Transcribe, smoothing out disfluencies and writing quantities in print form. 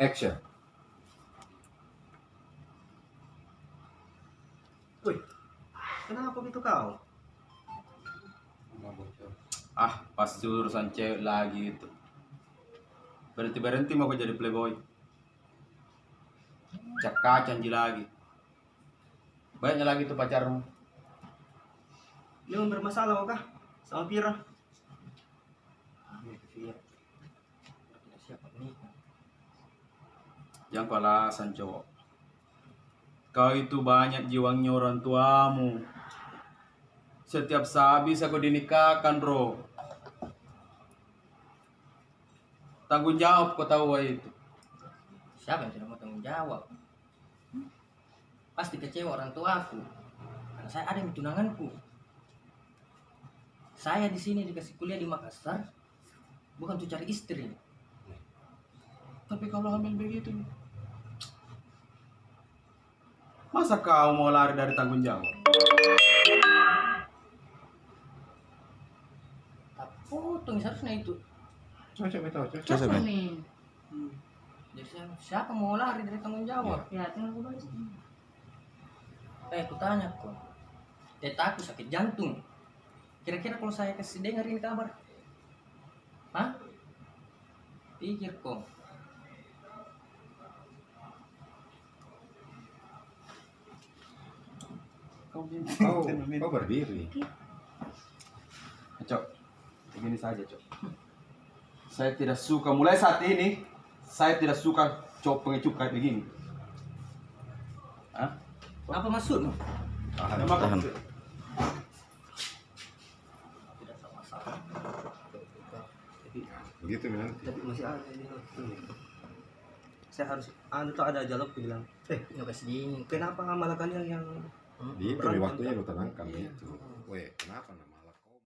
Action. Woi, kenapa gitu kau? Ah, pasti urusan cewek lagi itu. Berhenti mau jadi playboy. Cak janji lagi. Banyak lagi tuh pacarmu. Memang bermasalah kah sama Pira? Yang kau alasan cowok. Kau itu banyak jiwanya orang tuamu. Setiap saat bisa kau dinikahkan, bro. Tanggung jawab kau tahu itu. Siapa yang tidak mau tanggung jawab? Pasti kecewa orang tua aku. Karena saya ada yang tunanganku. Saya di sini dikasih kuliah di Makassar, bukan untuk cari istri. Tapi kalau hamil begitu, masa kau mau lari dari tanggung jawab? Tak potong seharusnya itu. Cocok nih. Jadi siapa mau lari dari tanggung jawab? Ya, tinggal gue balas. Aku tanya kok. Tetaku sakit jantung. Kira-kira kalau saya kasih dengar ini kabar, hah? Pikir kok. Kau berdiri. Cok, begini saja cok. Saya tidak suka, mulai saat ini, saya tidak suka cowok pengecut kayak begini. Hah? Apa maksudmu? Tahan. Tidak ada masalah. Begitu nanti. Tapi masih ada ini. Saya harus, tuh ada jalop bilang, Nggak kasih dingin. kenapa malah kalian yang Di itu waktunya lu tenangkan itu. Weh, kenapa namanya?